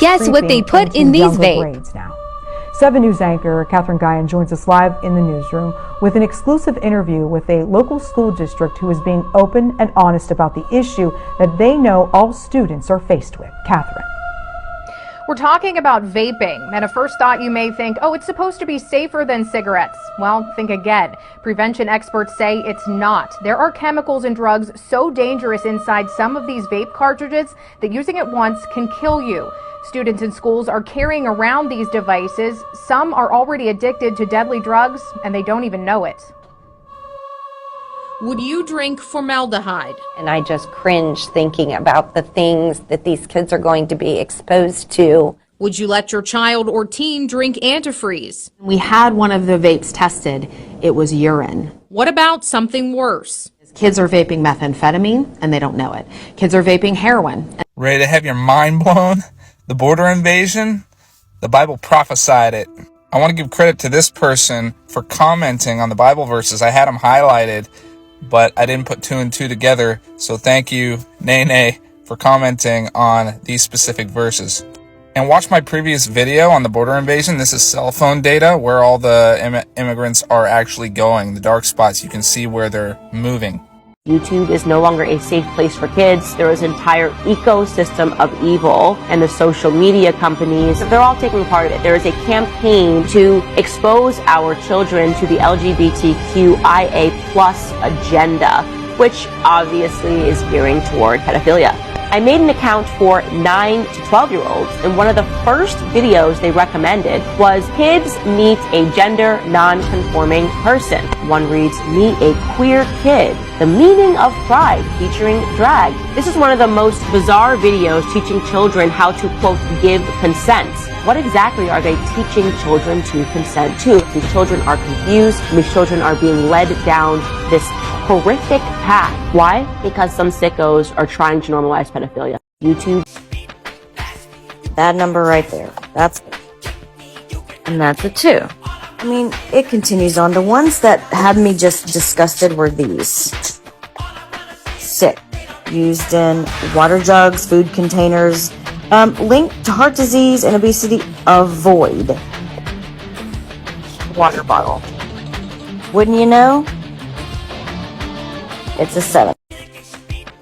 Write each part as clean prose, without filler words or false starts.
guess what they put in these vapes. Now. 7 News anchor Catherine Guyon joins us live in the newsroom with an exclusive interview with a local school district who is being open and honest about the issue that they know all students are faced with. Catherine. We're talking about vaping, and at first thought you may think, oh, it's supposed to be safer than cigarettes. Well, think again. Prevention experts say it's not. There are chemicals and drugs so dangerous inside some of these vape cartridges that using it once can kill you. Students in schools are carrying around these devices. Some are already addicted to deadly drugs, and they don't even know it. Would you drink formaldehyde? And I just cringe thinking about the things that these kids are going to be exposed to. Would you let your child or teen drink antifreeze? We had one of the vapes tested. It was urine. What about something worse? Kids are vaping methamphetamine, and they don't know it. Kids are vaping heroin. Ready to have your mind blown? The border invasion? The Bible prophesied it. I want to give credit to this person for commenting on the Bible verses. I had them highlighted, but I didn't put 2 and 2 together. So thank you, Nene, for commenting on these specific verses. And watch my previous video on the border invasion. This is cell phone data where all the immigrants are actually going. The dark spots, you can see where they're moving. YouTube is no longer a safe place for kids. There is an entire ecosystem of evil, and the social media companies, they're all taking part of it. There is a campaign to expose our children to the LGBTQIA+ agenda, which obviously is gearing toward pedophilia. I made an account for 9 to 12-year-olds, and one of the first videos they recommended was kids meet a gender non-conforming person. One reads, meet a queer kid, the meaning of pride, featuring drag. This is one of the most bizarre videos teaching children how to, quote, give consent. What exactly are they teaching children to consent to? These children are confused. These children are being led down this horrific path. Why? Because some sickos are trying to normalize pedophilia. YouTube. That number right there. And that's a 2. I mean, it continues on. The ones that had me just disgusted were these. Sick. Used in water jugs, food containers, linked to heart disease and obesity. Avoid. Water bottle. Wouldn't you know? It's a 7.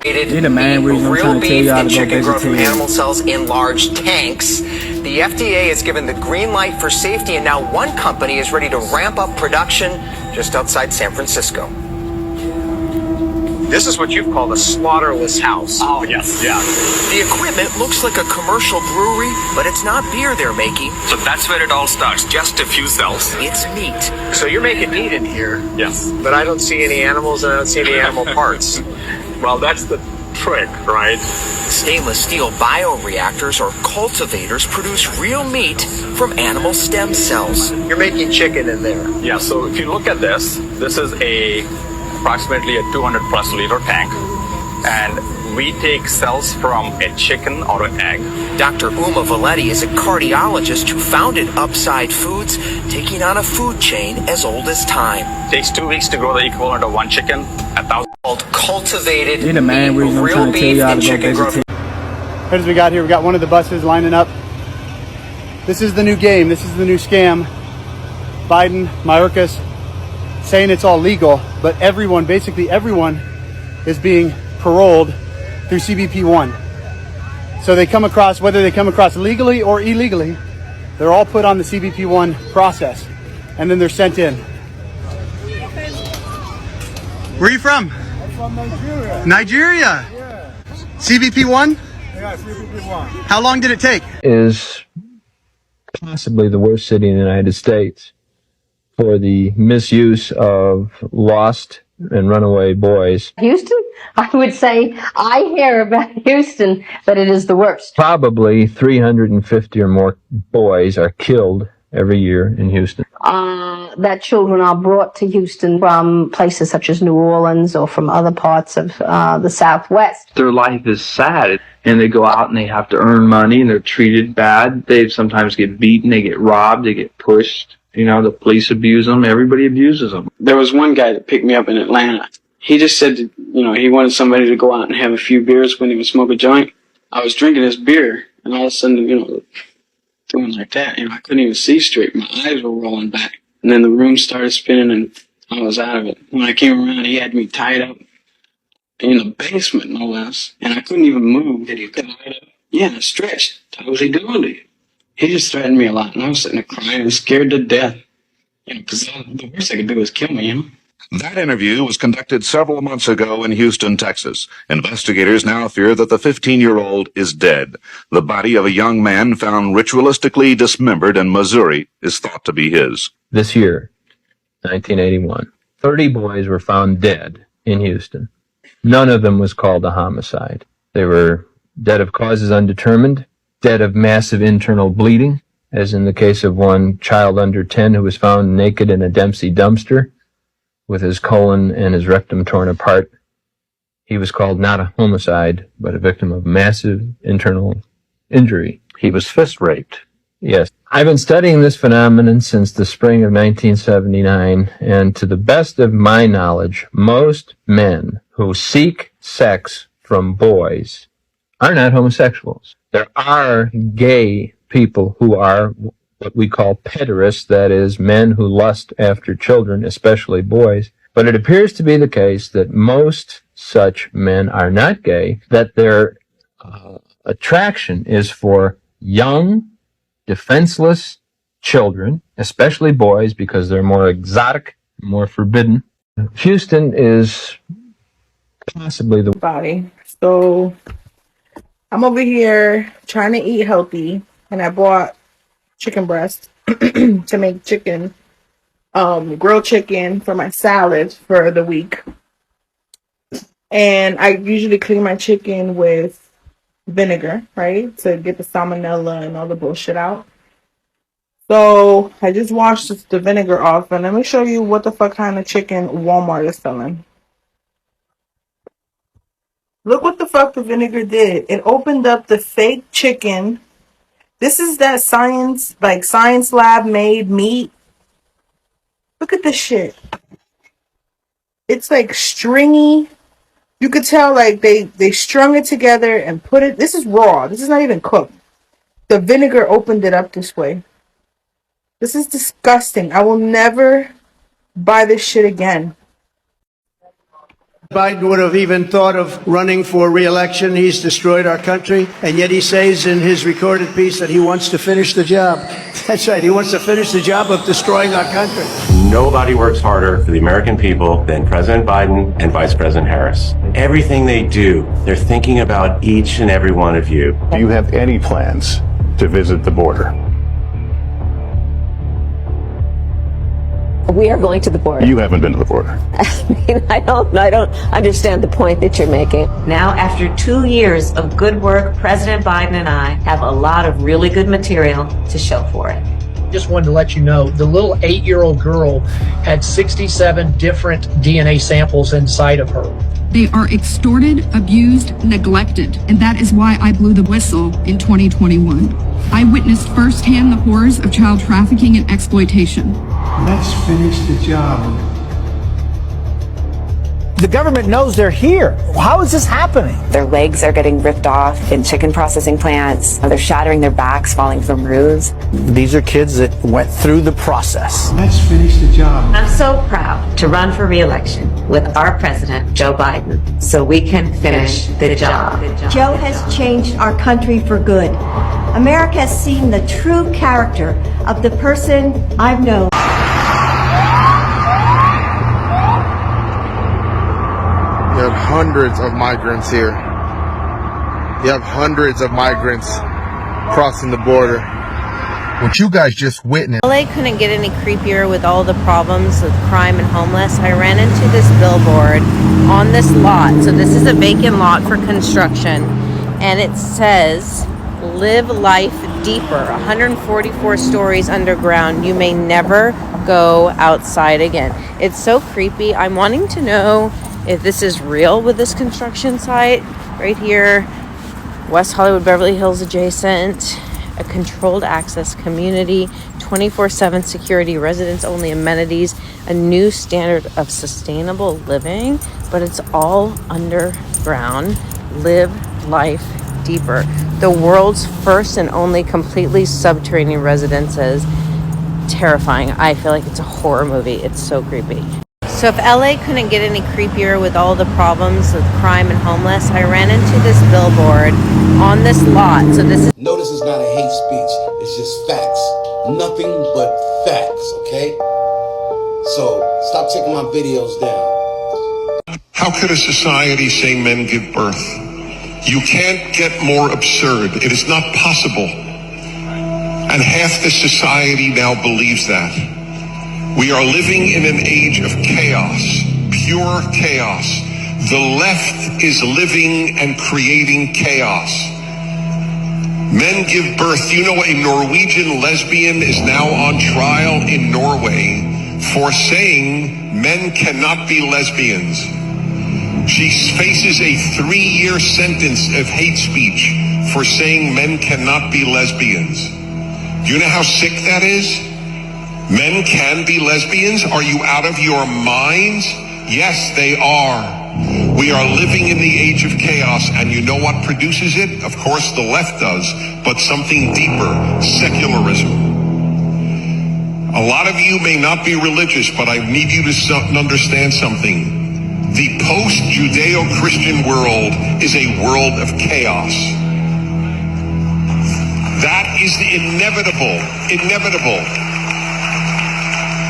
The main reason I'm trying to tell y'all to go grown from animal cells in large tanks. The FDA has given the green light for safety, and now one company is ready to ramp up production just outside San Francisco. This is what you've called a slaughterless house. Oh, yes, yeah. The equipment looks like a commercial brewery, but it's not beer they're making. So that's where it all starts, just a few cells. It's meat. So you're making meat in here? Yes. But I don't see any animals and I don't see any animal parts. Well, that's the trick, right? Stainless steel bioreactors or cultivators produce real meat from animal stem cells. You're making chicken in there. Yeah, so if you look at this is approximately a 200+ liter tank, and we take cells from a chicken or an egg. Dr. Uma Valetti is a cardiologist who founded Upside Foods, taking on a food chain as old as time. Takes 2 weeks to grow the equivalent of 1 chicken, 1,000. Called cultivated the main reason I'm real trying to tell beef y'all and to go chicken grown. As we got here, we got one of the buses lining up. This is the new game. This is the new scam. Biden, Mayorkas, saying it's all legal, but everyone, basically everyone, is being paroled through CBP-1. So they come across, whether they come across legally or illegally, they're all put on the CBP-1 process, and then they're sent in. Where are you from? I'm from Nigeria. Nigeria? Yeah. CBP-1? Yeah, CBP-1. How long did it take? Is possibly the worst city in the United States for the misuse of lost and runaway boys. Houston? I would say I hear about Houston that it is the worst. Probably 350 or more boys are killed every year in Houston. That children are brought to Houston from places such as New Orleans or from other parts of the Southwest. Their life is sad, and they go out and they have to earn money, and they're treated bad. They sometimes get beaten, they get robbed, they get pushed. You know, the police abuse them, everybody abuses them. There was one guy that picked me up in Atlanta. He just said, that, he wanted somebody to go out and have a few beers when he would smoke a joint. I was drinking his beer, And all of a sudden, doing like that, I couldn't even see straight. My eyes were rolling back. And then the room started spinning and I was out of it. When I came around, he had me tied up in the basement, no less. And I couldn't even move. Did he tie up? Yeah, stretched. What was he doing to you? He just threatened me a lot. And I was sitting there crying and scared to death. Because the worst they could do was kill me, That interview was conducted several months ago in Houston, Texas. Investigators now fear that the 15-year-old is dead. The body of a young man found ritualistically dismembered in Missouri is thought to be his. This year, 1981, 30 boys were found dead in Houston. None of them was called a homicide. They were dead of causes undetermined, dead of massive internal bleeding, as in the case of one child under 10 who was found naked in a Dempsey dumpster with his colon and his rectum torn apart. He was called not a homicide, but a victim of massive internal injury. He was fist raped. Yes. I've been studying this phenomenon since the spring of 1979, and to the best of my knowledge, most men who seek sex from boys are not homosexuals. There are gay people who are what we call pederasts, that is, men who lust after children, especially boys. But it appears to be the case that most such men are not gay, that their attraction is for young, defenseless children, especially boys, because they're more exotic, more forbidden. Houston is possibly the body. So I'm over here trying to eat healthy, and I bought chicken breast to make chicken, grilled chicken for my salad for the week. And I usually clean my chicken with vinegar, right, to get the salmonella and all the bullshit out. So I just washed the vinegar off, and let me show you what the fuck kind of chicken Walmart is selling. Look what the fuck the vinegar did. It opened up the fake chicken. This is that science lab made meat. Look at this shit. It's like stringy. You could tell like they strung it together and put it. This is raw. This is not even cooked. The vinegar opened it up this way. This is disgusting. I will never buy this shit again. Biden would have even thought of running for re-election. He's destroyed our country, and yet he says in his recorded piece that he wants to finish the job. That's right, he wants to finish the job of destroying our country. Nobody works harder for the American people than President Biden and Vice President Harris. Everything they do, they're thinking about each and every one of you. Do you have any plans to visit the border? We are going to the border. You haven't been to the border. I don't understand the point that you're making. Now, after 2 years of good work, President Biden and I have a lot of really good material to show for it. Just wanted to let you know, the little 8-year-old girl had 67 different DNA samples inside of her. They are extorted, abused, neglected, and that is why I blew the whistle in 2021. I witnessed firsthand the horrors of child trafficking and exploitation. Let's finish the job. The government knows they're here. How is this happening? Their legs are getting ripped off in chicken processing plants. They're shattering their backs, falling from roofs. These are kids that went through the process. Let's finish the job. I'm so proud to run for re-election with our president, Joe Biden, so we can finish the job. Joe has changed our country for good. America has seen the true character of the person I've known. You have hundreds of migrants here. You have hundreds of migrants crossing the border. What you guys just witnessed. LA couldn't get any creepier with all the problems with crime and homeless. I ran into this billboard on this lot. So this is a vacant lot for construction. And it says, "Live life deeper, 144 stories underground. You may never go outside again." It's so creepy. I'm wanting to know if this is real with this construction site right here, West Hollywood, Beverly Hills adjacent, a controlled access community, 24/7 security, residents only amenities, a new standard of sustainable living, but it's all underground. Live life deeper. the world's first and only completely subterranean residences. Terrifying. I feel like it's a horror movie. It's so creepy. So if LA couldn't get any creepier with all the problems with crime and homeless, I ran into this billboard on this lot. So this is... No, this is not a hate speech. It's just facts. Nothing but facts, okay? So stop taking my videos down. How could a society say men give birth? You can't get more absurd. It is not possible. And half the society now believes that. We are living in an age of chaos, pure chaos. The left is living and creating chaos. Men give birth. You know, a Norwegian lesbian is now on trial in Norway for saying men cannot be lesbians. She faces a 3-year sentence of hate speech for saying men cannot be lesbians. Do you know how sick that is? Men can be lesbians? Are you out of your minds? Yes, they are. We are living in the age of chaos, and you know what produces it? Of course, the left does, but something deeper, secularism. A lot of you may not be religious, but I need you to understand something. The post-Judeo-Christian world is a world of chaos. That is the inevitable.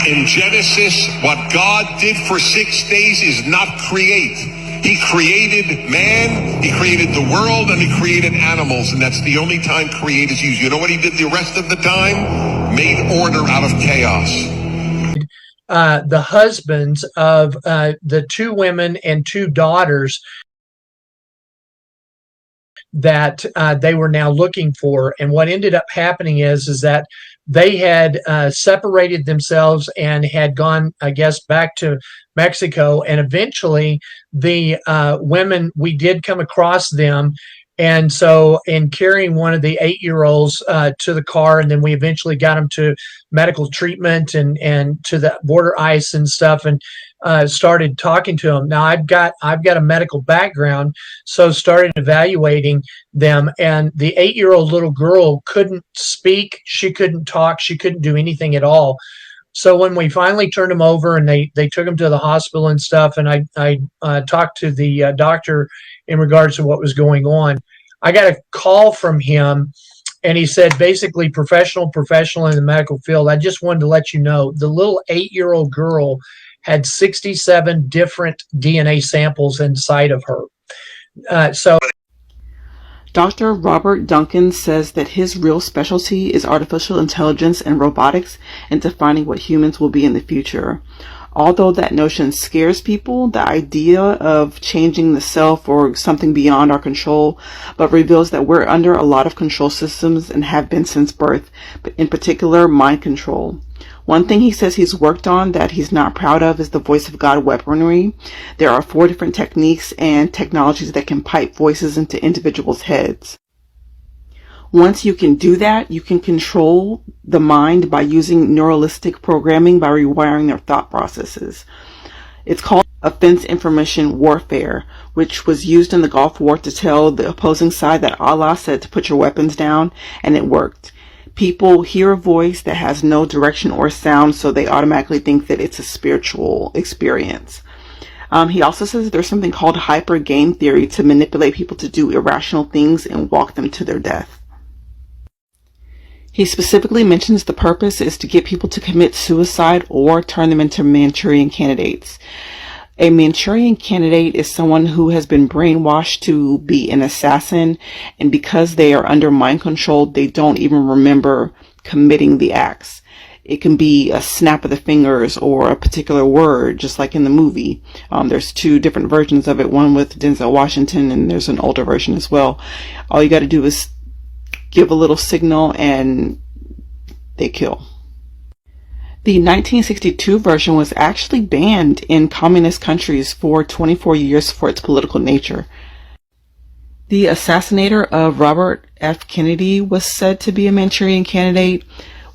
In Genesis, what God did for 6 days is not create. He created man, he created the world, and he created animals, and that's the only time create is used. You know what he did the rest of the time? Made order out of chaos. The husbands of the 2 women and 2 daughters that they were now looking for. And what ended up happening is that they had separated themselves and had gone, I guess, back to Mexico. And eventually the women, we did come across them. And so in carrying one of the 8-year-olds to the car, and then we eventually got him to medical treatment and to the border ice and stuff, and started talking to him. Now I've got a medical background, so started evaluating them. And the 8-year-old little girl couldn't speak, she couldn't talk, she couldn't do anything at all. So when we finally turned him over and they took him to the hospital and stuff, and I talked to the doctor in regards to what was going on, I got a call from him, and he said, basically, professional in the medical field. I just wanted to let you know, the little 8-year-old girl had 67 different DNA samples inside of her. Dr. Robert Duncan says that his real specialty is artificial intelligence and robotics, and defining what humans will be in the future. Although that notion scares people, the idea of changing the self or something beyond our control, but reveals that we're under a lot of control systems and have been since birth, but in particular, mind control. One thing he says he's worked on that he's not proud of is the voice of God weaponry. There are 4 different techniques and technologies that can pipe voices into individuals' heads. Once you can do that, you can control the mind by using neuralistic programming, by rewiring their thought processes. It's called offense information warfare, which was used in the Gulf War to tell the opposing side that Allah said to put your weapons down, and it worked. People hear a voice that has no direction or sound, so they automatically think that it's a spiritual experience. He also says there's something called hyper game theory to manipulate people to do irrational things and walk them to their death. He specifically mentions the purpose is to get people to commit suicide or turn them into Manchurian candidates. A Manchurian candidate is someone who has been brainwashed to be an assassin, and because they are under mind control, they don't even remember committing the acts. It can be a snap of the fingers or a particular word, just like in the movie. There's 2 different versions of it, one with Denzel Washington, and there's an older version as well. All you got to do is give a little signal and they kill. The 1962 version was actually banned in communist countries for 24 years for its political nature. The assassinator of Robert F. Kennedy was said to be a Manchurian candidate.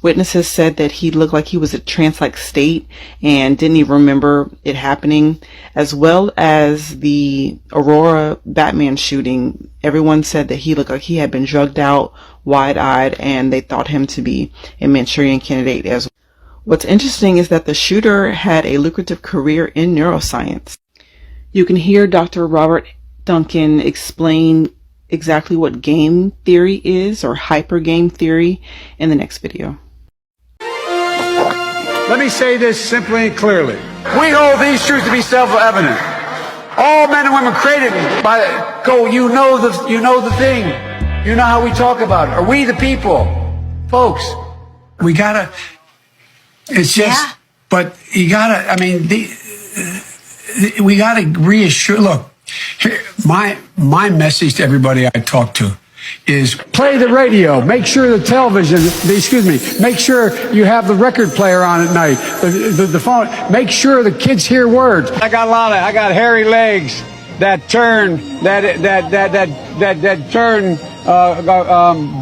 Witnesses said that he looked like he was a trance-like state and didn't even remember it happening, as well as the Aurora Batman shooting. Everyone said that he looked like he had been drugged out, wide-eyed, and they thought him to be a Manchurian candidate as well. What's interesting is that the shooter had a lucrative career in neuroscience. You can hear Dr. Robert Duncan explain exactly what game theory is, or hyper game theory, in the next video. Let me say this simply and clearly. We hold these truths to be self-evident. All men and women created by you know the thing. You know how we talk about it. Are we the people? Folks, we gotta, it's just, but you gotta, I mean, we gotta reassure, look, here, my message to everybody I talk to is play the radio, make sure the television, make sure you have the record player on at night, the phone, make sure the kids hear words. I got hairy legs that turn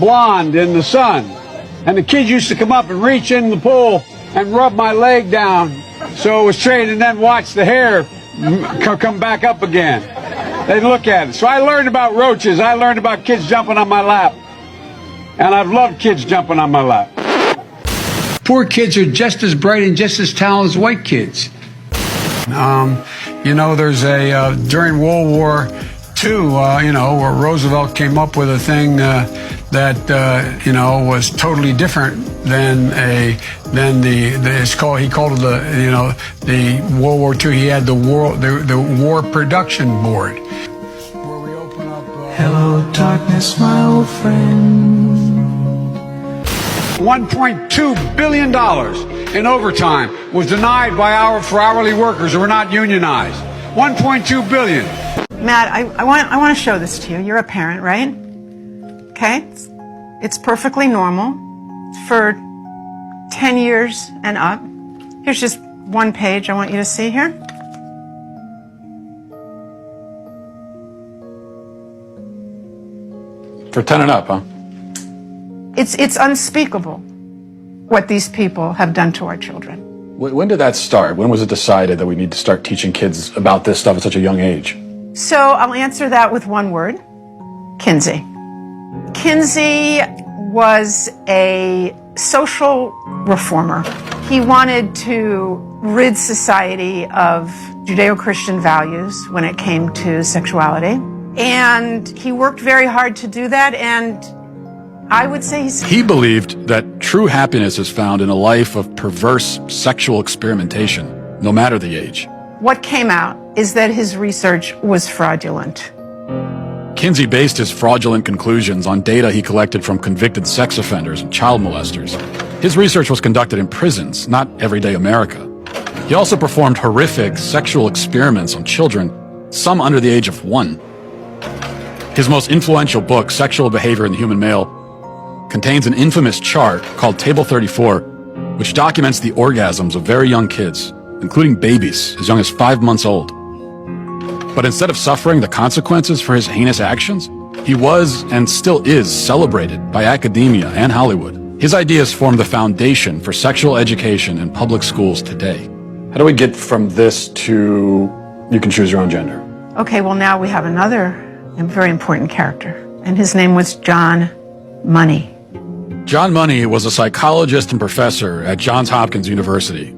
blonde in the sun, and the kids used to come up and reach in the pool and rub my leg down so it was straight, and then watch the hair come back up again. They look at it. So I learned about roaches. I learned about kids jumping on my lap. And I've loved kids jumping on my lap. Poor kids are just as bright and just as talented as white kids. You know, there's during World War II, where Roosevelt came up with a thing that was totally different than he called it the World War II. He had the War Production Board. Where we open up. Hello, darkness, my old friend. $1.2 billion in overtime was denied for hourly workers who were not unionized. $1.2 billion. Matt, I want to show this to you. You're a parent, right? Okay? It's perfectly normal for 10 years and up. Here's just one page I want you to see here. For 10 and up, huh? It's unspeakable what these people have done to our children. When did that start? When was it decided that we need to start teaching kids about this stuff at such a young age? So I'll answer that with one word: Kinsey. Kinsey was a social reformer. He wanted to rid society of Judeo-Christian values when it came to sexuality. And he worked very hard to do that, and I would say he believed that true happiness is found in a life of perverse sexual experimentation, no matter the age. What came out is that his research was fraudulent. Kinsey based his fraudulent conclusions on data he collected from convicted sex offenders and child molesters. His research was conducted in prisons, not everyday America. He also performed horrific sexual experiments on children, some under the age of 1. His most influential book, Sexual Behavior in the Human Male, contains an infamous chart called Table 34, which documents the orgasms of very young kids, including babies as young as 5 months old. But instead of suffering the consequences for his heinous actions, he was and still is celebrated by academia and Hollywood. His ideas form the foundation for sexual education in public schools today. How do we get from this to you can choose your own gender? Okay, well now we have another very important character, and his name was John Money. John Money was a psychologist and professor at Johns Hopkins University.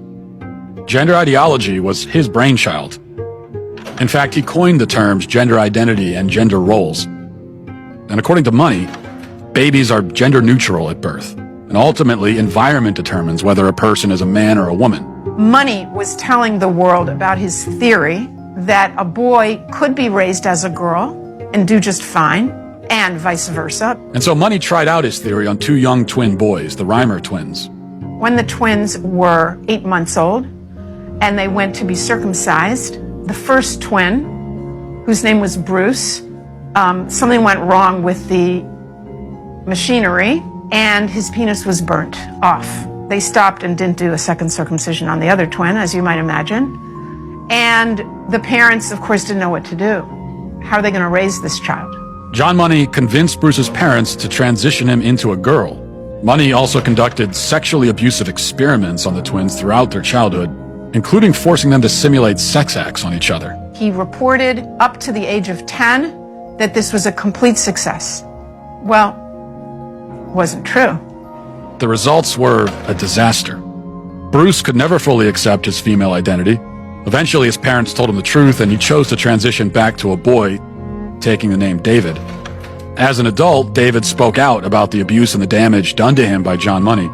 Gender ideology was his brainchild. In fact, he coined the terms gender identity and gender roles. And according to Money, babies are gender neutral at birth, and ultimately environment determines whether a person is a man or a woman. Money was telling the world about his theory that a boy could be raised as a girl and do just fine, and vice versa. And so Money tried out his theory on 2 young twin boys, the Reimer twins. When the twins were 8 months old and they went to be circumcised, the first twin, whose name was Bruce, something went wrong with the machinery and his penis was burnt off. They stopped and didn't do a second circumcision on the other twin, as you might imagine. And the parents, of course, didn't know what to do. How are they going to raise this child? John Money convinced Bruce's parents to transition him into a girl. Money also conducted sexually abusive experiments on the twins throughout their childhood, including forcing them to simulate sex acts on each other. He reported up to the age of 10 that this was a complete success. Well, wasn't true. The results were a disaster. Bruce could never fully accept his female identity. Eventually, his parents told him the truth, and he chose to transition back to a boy, taking the name David. As an adult, David spoke out about the abuse and the damage done to him by John Money.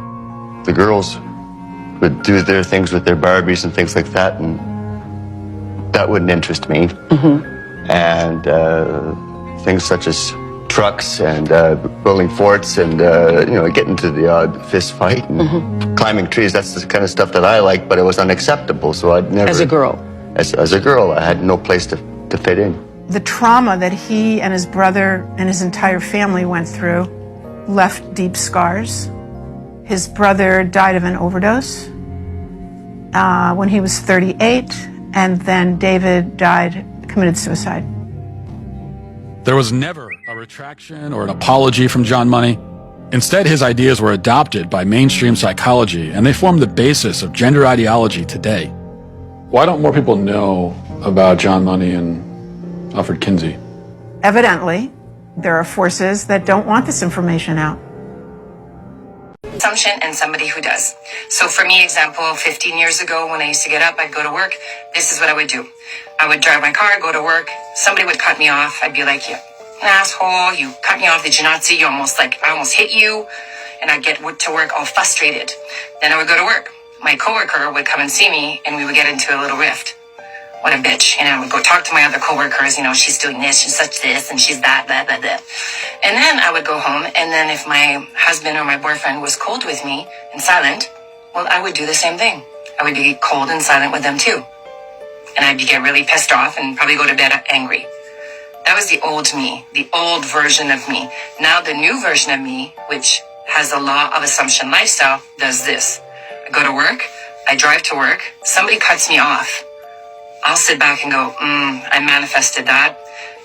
The girls would do their things with their Barbies and things like that, and that wouldn't interest me. And things such as trucks and building forts and getting to the odd fist fight and climbing trees. That's the kind of stuff that I like, but it was unacceptable. So I'd never. As a girl. As a girl, I had no place to fit in. The trauma that he and his brother and his entire family went through left deep scars. His brother died of an overdose when he was 38, and then David committed suicide. There was never a retraction or an apology from John Money. Instead, his ideas were adopted by mainstream psychology, and they form the basis of gender ideology today. Why don't more people know about John Money and Alfred Kinsey? Evidently, there are forces that don't want this information out. Assumption and somebody who does. So for me, example, 15 years ago when I used to get up, I'd go to work. This is what I would do. I would drive my car, go to work. Somebody would cut me off. I'd be like, you asshole, you cut me off. Did you not see? I almost hit you. And I'd get to work all frustrated. Then I would go to work. My coworker would come and see me and we would get into a little rift. What a bitch. And I would go talk to my other coworkers, she's doing this, she's such this, and she's that. And then I would go home, and then if my husband or my boyfriend was cold with me and silent, well, I would do the same thing. I would be cold and silent with them too. And I'd get really pissed off and probably go to bed angry. That was the old me, the old version of me. Now the new version of me, which has the law of assumption lifestyle, does this. I go to work, I drive to work, somebody cuts me off. I'll sit back and go, I manifested that.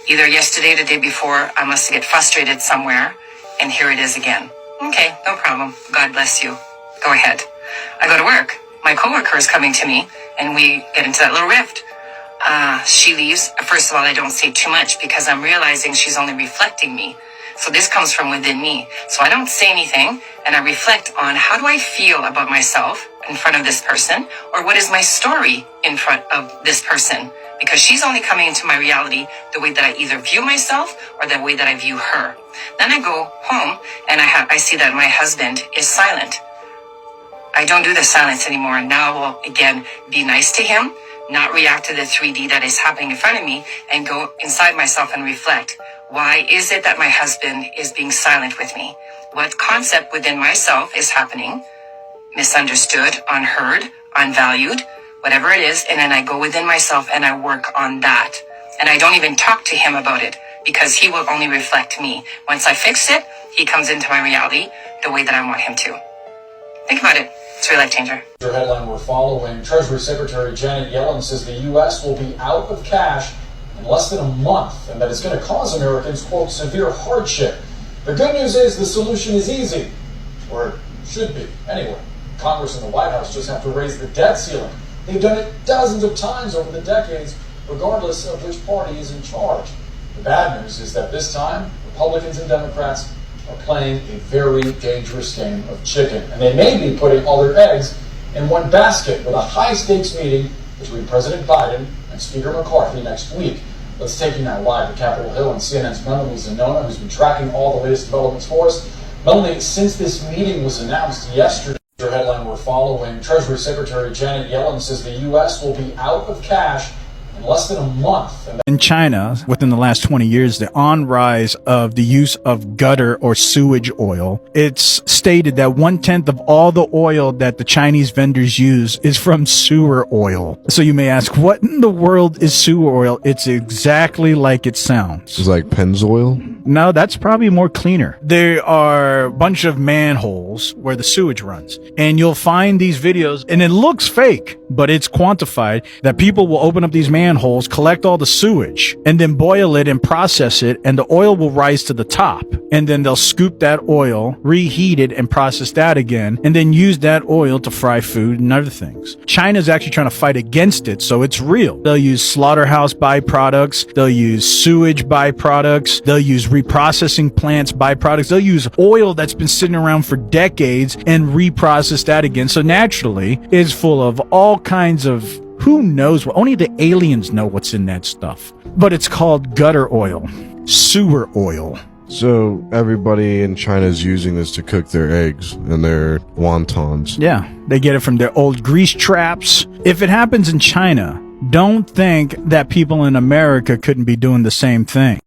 Either yesterday or the day before, I must get frustrated somewhere, and here it is again. Okay, no problem. God bless you. Go ahead. I go to work. My coworker is coming to me, and we get into that little rift. She leaves. First of all, I don't say too much because I'm realizing she's only reflecting me. So this comes from within me. So I don't say anything, and I reflect on how do I feel about myself in front of this person, or what is my story in front of this person? Because she's only coming into my reality the way that I either view myself or the way that I view her. Then I go home and I see that my husband is silent. I don't do the silence anymore. Now I will again be nice to him, not react to the 3D that is happening in front of me, and go inside myself and reflect. Why is it that my husband is being silent with me? What concept within myself is happening? Misunderstood, unheard, unvalued, whatever it is, and then I go within myself and I work on that. And I don't even talk to him about it because he will only reflect me. Once I fix it, he comes into my reality the way that I want him to. Think about it. It's a real life changer. Your headline we're following. Treasury Secretary Janet Yellen says the U.S. will be out of cash in less than a month and that it's going to cause Americans, quote, severe hardship. The good news is the solution is easy, or it should be, anyway. Congress and the White House just have to raise the debt ceiling. They've done it dozens of times over the decades, regardless of which party is in charge. The bad news is that this time, Republicans and Democrats are playing a very dangerous game of chicken, and they may be putting all their eggs in one basket with a high-stakes meeting between President Biden and Speaker McCarthy next week. Let's take you now live to Capitol Hill and CNN's Melanie Zanona, who's been tracking all the latest developments for us. Melanie, since this meeting was announced yesterday, your headline we're following, Treasury Secretary Janet Yellen says the U.S. will be out of cash in less than a month. In China, within the last 20 years, the on-rise of the use of gutter or sewage oil, it's stated that 1/10 of all the oil that the Chinese vendors use is from sewer oil. So you may ask, what in the world is sewer oil? It's exactly like it sounds. It's like Pennzoil? No, that's probably more cleaner. There are a bunch of manholes where the sewage runs, and you'll find these videos, and it looks fake, but it's quantified that people will open up these manholes manholes, collect all the sewage, and then boil it and process it, and the oil will rise to the top. And then they'll scoop that oil, reheat it, and process that again, and then use that oil to fry food and other things. China's actually trying to fight against it, so it's real. They'll use slaughterhouse byproducts, they'll use sewage byproducts, they'll use reprocessing plants byproducts, they'll use oil that's been sitting around for decades and reprocess that again. So naturally, it's full of all kinds of who knows what. Only the aliens know what's in that stuff. But it's called gutter oil, sewer oil. So everybody in China is using this to cook their eggs and their wontons. Yeah, they get it from their old grease traps. If it happens in China, don't think that people in America couldn't be doing the same thing.